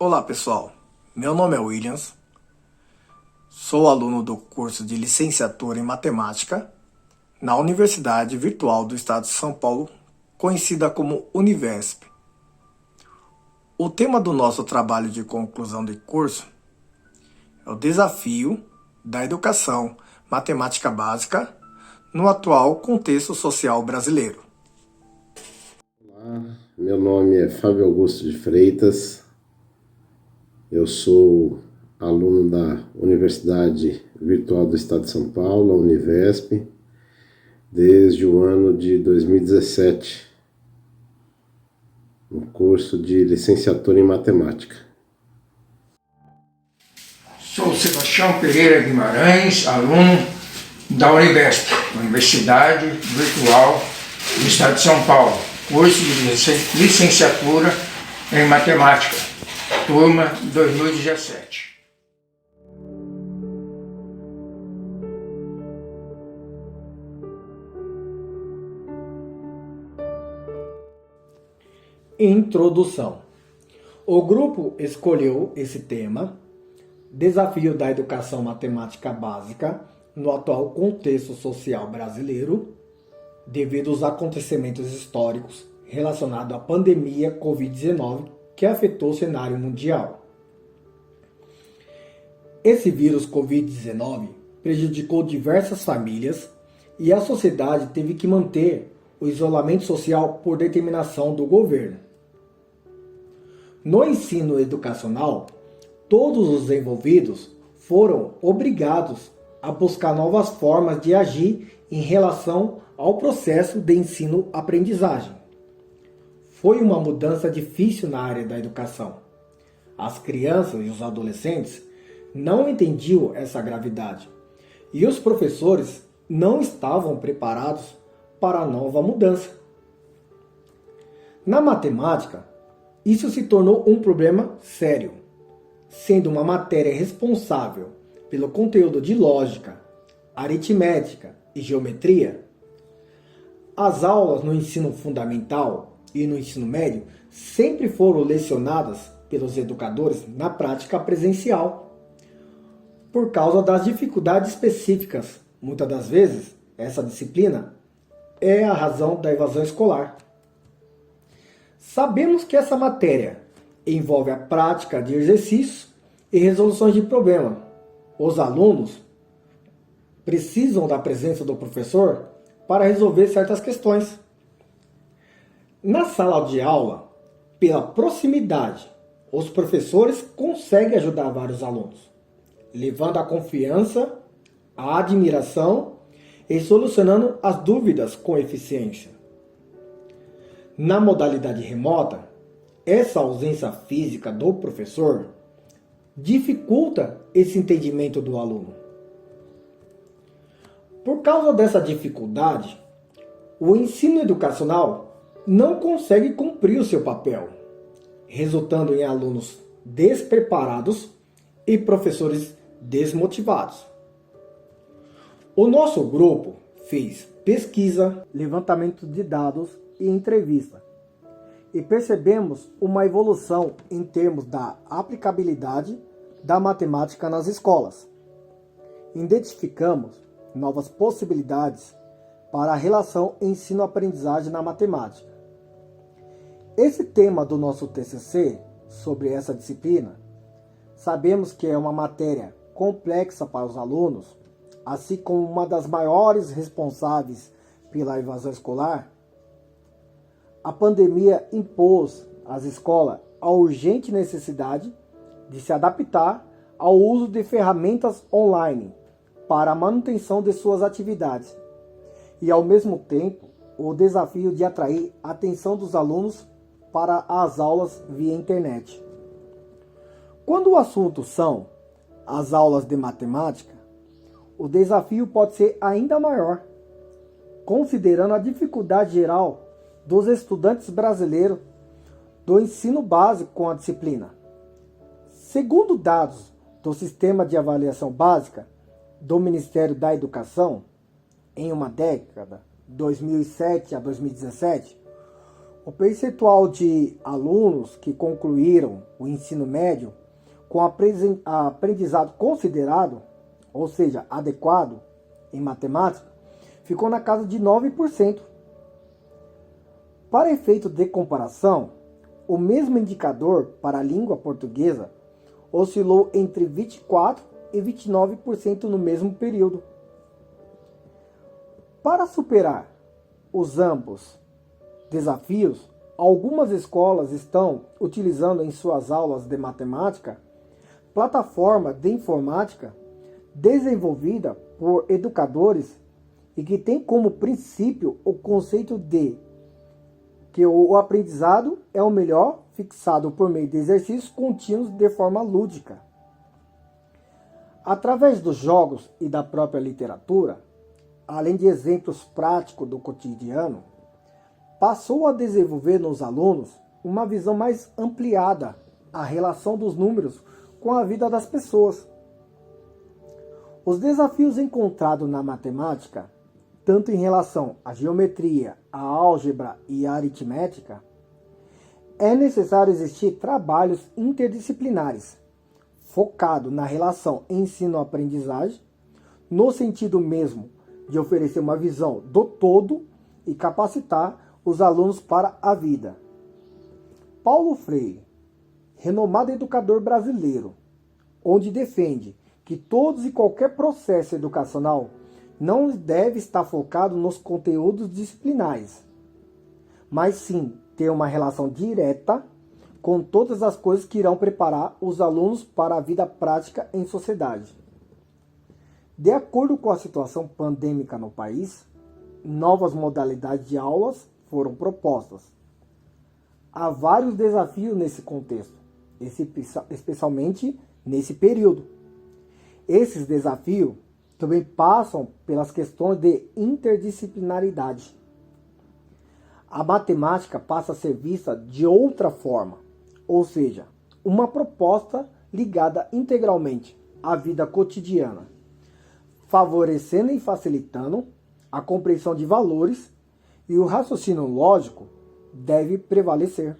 Olá pessoal, meu nome é Williams, sou aluno do curso de Licenciatura em Matemática na Universidade Virtual do Estado de São Paulo, conhecida como Univesp. O tema do nosso trabalho de conclusão de curso é o desafio da educação matemática básica no atual contexto social brasileiro. Olá, meu nome é Fábio Augusto de Freitas, eu sou aluno da Universidade Virtual do Estado de São Paulo, a Univesp, desde o ano de 2017, no curso de Licenciatura em Matemática. Sou Sebastião Pereira Guimarães, aluno da Univesp, Universidade Virtual do Estado de São Paulo, curso de Licenciatura em Matemática, turma 2017. Introdução. O grupo escolheu esse tema, Desafio da Educação Matemática Básica no atual contexto social brasileiro, devido aos acontecimentos históricos relacionados à pandemia Covid-19 que afetou o cenário mundial. Esse vírus Covid-19 prejudicou diversas famílias e a sociedade teve que manter o isolamento social por determinação do governo. No ensino educacional, todos os envolvidos foram obrigados a buscar novas formas de agir em relação ao processo de ensino-aprendizagem. Foi uma mudança difícil na área da educação. As crianças e os adolescentes não entendiam essa gravidade e os professores não estavam preparados para a nova mudança. Na matemática, isso se tornou um problema sério, sendo uma matéria responsável pelo conteúdo de lógica, aritmética e geometria. As aulas no ensino fundamental e no ensino médio sempre foram lecionadas pelos educadores na prática presencial, por causa das dificuldades específicas. Muitas das vezes, essa disciplina é a razão da evasão escolar. Sabemos que essa matéria envolve a prática de exercícios e resoluções de problemas. Os alunos precisam da presença do professor para resolver certas questões. Na sala de aula, pela proximidade, os professores conseguem ajudar vários alunos, levando a confiança, a admiração e solucionando as dúvidas com eficiência. Na modalidade remota, essa ausência física do professor dificulta esse entendimento do aluno. Por causa dessa dificuldade, o ensino educacional não consegue cumprir o seu papel, resultando em alunos despreparados e professores desmotivados. O nosso grupo fez pesquisa, levantamento de dados e entrevista, e percebemos uma evolução em termos da aplicabilidade da matemática nas escolas. Identificamos novas possibilidades para a relação ensino-aprendizagem na matemática. Esse tema do nosso TCC, sobre essa disciplina, sabemos que é uma matéria complexa para os alunos, assim como uma das maiores responsáveis pela evasão escolar. A pandemia impôs às escolas a urgente necessidade de se adaptar ao uso de ferramentas online para a manutenção de suas atividades e, ao mesmo tempo, o desafio de atrair a atenção dos alunos para as aulas via internet. Quando o assunto são as aulas de matemática, o desafio pode ser ainda maior, considerando a dificuldade geral dos estudantes brasileiros do ensino básico com a disciplina. Segundo dados do Sistema de Avaliação Básica do Ministério da Educação, em uma década, 2007 a 2017, O percentual de alunos que concluíram o ensino médio com aprendizado considerado, ou seja, adequado em matemática, ficou na casa de 9%. Para efeito de comparação, o mesmo indicador para a língua portuguesa oscilou entre 24% e 29% no mesmo período. Para superar os ambos desafios, algumas escolas estão utilizando em suas aulas de matemática plataforma de informática desenvolvida por educadores e que tem como princípio o conceito de que o aprendizado é o melhor fixado por meio de exercícios contínuos de forma lúdica. Através dos jogos e da própria literatura, além de exemplos práticos do cotidiano, passou a desenvolver nos alunos uma visão mais ampliada à relação dos números com a vida das pessoas. Os desafios encontrados na matemática, tanto em relação à geometria, à álgebra e à aritmética, é necessário existir trabalhos interdisciplinares, focados na relação ensino-aprendizagem, no sentido mesmo de oferecer uma visão do todo e capacitar os alunos para a vida. Paulo Freire, renomado educador brasileiro, onde defende que todos e qualquer processo educacional não deve estar focado nos conteúdos disciplinares, mas sim ter uma relação direta com todas as coisas que irão preparar os alunos para a vida prática em sociedade. De acordo com a situação pandêmica no país, novas modalidades de aulas foram propostas. Há vários desafios nesse contexto, especialmente nesse período. Esses desafios também passam pelas questões de interdisciplinaridade. A matemática passa a ser vista de outra forma, ou seja, uma proposta ligada integralmente à vida cotidiana, favorecendo e facilitando a compreensão de valores, e o raciocínio lógico deve prevalecer.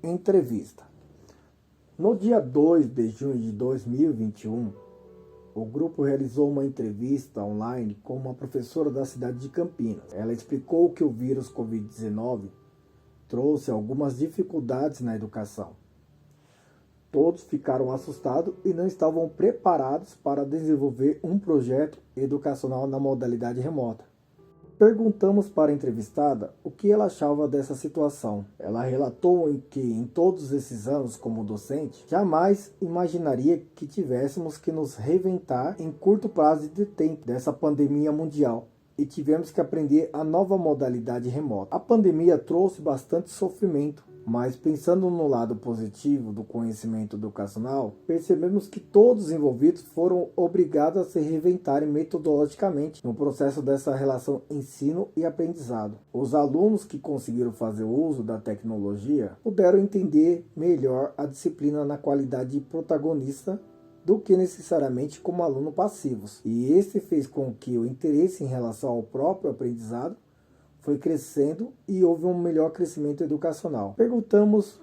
Entrevista. No dia 2 de junho de 2021, o grupo realizou uma entrevista online com uma professora da cidade de Campinas. Ela explicou que o vírus Covid-19 trouxe algumas dificuldades na educação. Todos ficaram assustados e não estavam preparados para desenvolver um projeto educacional na modalidade remota. Perguntamos para a entrevistada o que ela achava dessa situação. Ela relatou que em todos esses anos como docente, jamais imaginaria que tivéssemos que nos reinventar em curto prazo de tempo dessa pandemia mundial e tivemos que aprender a nova modalidade remota. A pandemia trouxe bastante sofrimento, mas pensando no lado positivo do conhecimento educacional, percebemos que todos os envolvidos foram obrigados a se reinventarem metodologicamente no processo dessa relação ensino e aprendizado. Os alunos que conseguiram fazer uso da tecnologia puderam entender melhor a disciplina na qualidade de protagonista do que necessariamente como aluno passivos. E este fez com que o interesse em relação ao próprio aprendizado foi crescendo e houve um melhor crescimento educacional. Perguntamos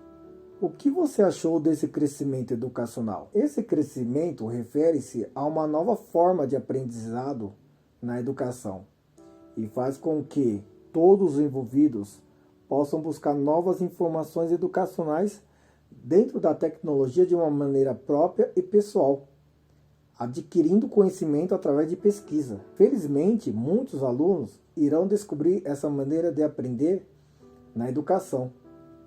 o que você achou desse crescimento educacional. Esse crescimento refere-se a uma nova forma de aprendizado na educação e faz com que todos os envolvidos possam buscar novas informações educacionais dentro da tecnologia de uma maneira própria e pessoal, adquirindo conhecimento através de pesquisa. Felizmente, muitos alunos irão descobrir essa maneira de aprender na educação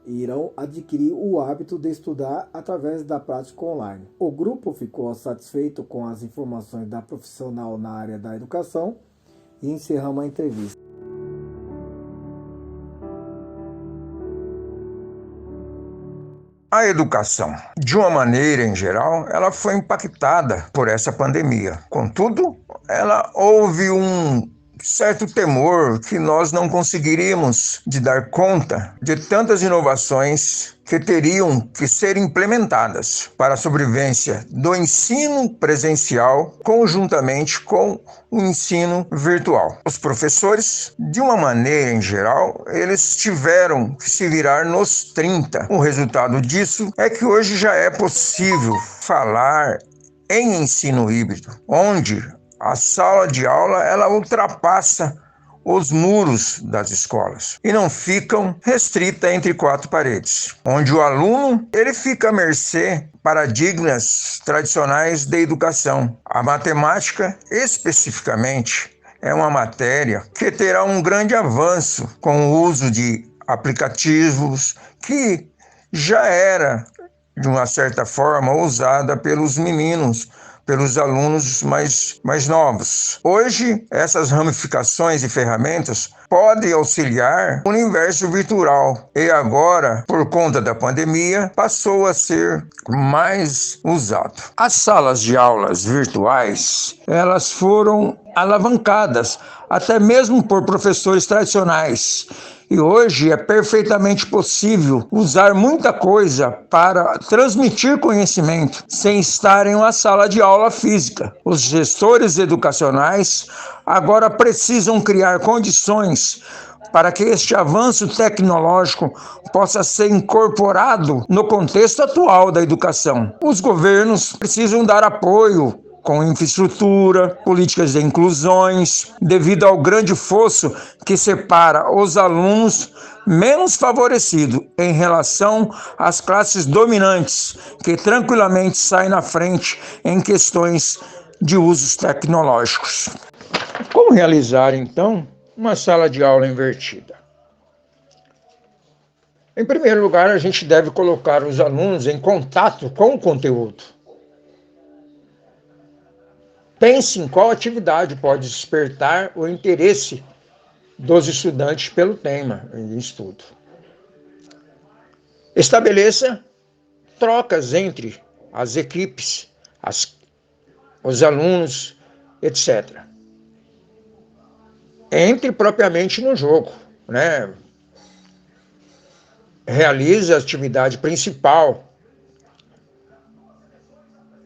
e irão adquirir o hábito de estudar através da prática online. O grupo ficou satisfeito com as informações da profissional na área da educação e encerramos a entrevista. A educação, de uma maneira em geral, ela foi impactada por essa pandemia. Contudo, ela houve um certo temor que nós não conseguiríamos de dar conta de tantas inovações que teriam que ser implementadas para a sobrevivência do ensino presencial conjuntamente com o ensino virtual. Os professores, de uma maneira em geral, eles tiveram que se virar nos 30. O resultado disso é que hoje já é possível falar em ensino híbrido, onde a sala de aula ela ultrapassa os muros das escolas e não ficam restrita entre quatro paredes, onde o aluno ele fica à mercê paradigmas tradicionais da educação. A matemática, especificamente, é uma matéria que terá um grande avanço com o uso de aplicativos que já era, de uma certa forma, usada pelos meninos, pelos alunos mais novos. Hoje, essas ramificações e ferramentas podem auxiliar o universo virtual e agora, por conta da pandemia, passou a ser mais usado. As salas de aulas virtuais, elas foram alavancadas, até mesmo por professores tradicionais. E hoje é perfeitamente possível usar muita coisa para transmitir conhecimento sem estar em uma sala de aula física. Os gestores educacionais agora precisam criar condições para que este avanço tecnológico possa ser incorporado no contexto atual da educação. Os governos precisam dar apoio com infraestrutura, políticas de inclusões, devido ao grande fosso que separa os alunos menos favorecidos em relação às classes dominantes, que tranquilamente saem na frente em questões de usos tecnológicos. Como realizar, então, uma sala de aula invertida? Em primeiro lugar, a gente deve colocar os alunos em contato com o conteúdo. Pense em qual atividade pode despertar o interesse dos estudantes pelo tema de estudo. Estabeleça trocas entre as equipes, os alunos, etc. Entre propriamente no jogo, né? Realize a atividade principal.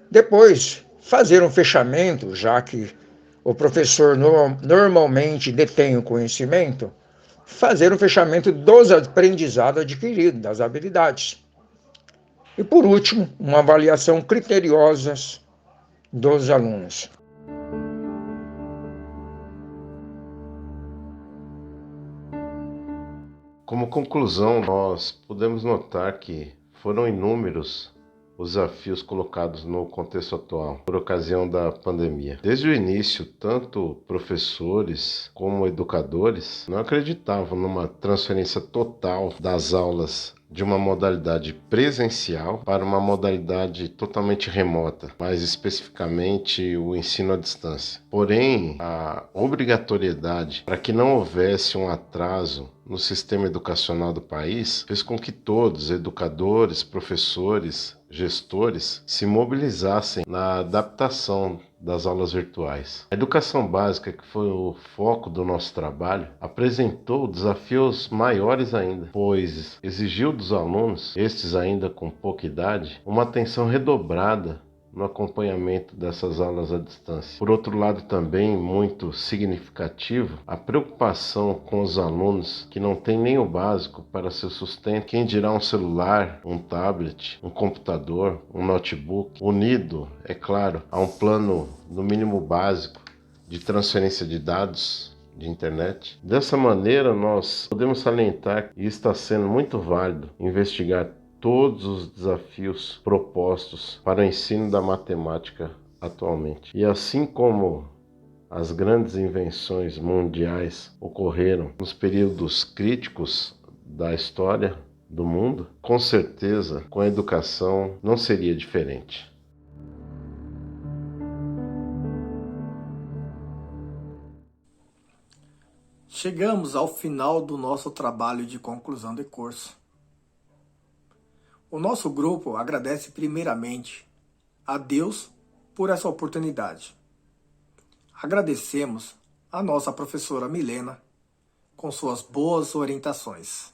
Depois, fazer um fechamento, já que o professor normalmente detém o conhecimento, fazer um fechamento dos aprendizados adquiridos, das habilidades. E, por último, uma avaliação criteriosa dos alunos. Como conclusão, nós podemos notar que foram inúmeros os desafios colocados no contexto atual por ocasião da pandemia. Desde o início, tanto professores como educadores não acreditavam numa transferência total das aulas de uma modalidade presencial para uma modalidade totalmente remota, mais especificamente o ensino à distância. Porém, a obrigatoriedade para que não houvesse um atraso no sistema educacional do país fez com que todos, educadores, professores, gestores, se mobilizassem na adaptação das aulas virtuais. A educação básica, que foi o foco do nosso trabalho, apresentou desafios maiores ainda, pois exigiu dos alunos, estes ainda com pouca idade, uma atenção redobrada no acompanhamento dessas aulas à distância. Por outro lado, também muito significativo, a preocupação com os alunos que não têm nem o básico para seu sustento, quem dirá um celular, um tablet, um computador, um notebook, unido, é claro, a um plano no mínimo básico de transferência de dados de internet. Dessa maneira, nós podemos salientar que está sendo muito válido investigar todos os desafios propostos para o ensino da matemática atualmente. E assim como as grandes invenções mundiais ocorreram nos períodos críticos da história do mundo, com certeza, com a educação não seria diferente. Chegamos ao final do nosso trabalho de conclusão de curso. O nosso grupo agradece primeiramente a Deus por essa oportunidade. Agradecemos a nossa professora Milena, com suas boas orientações.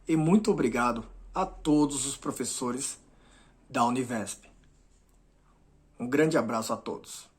E muito obrigado a todos os professores da Univesp. Um grande abraço a todos.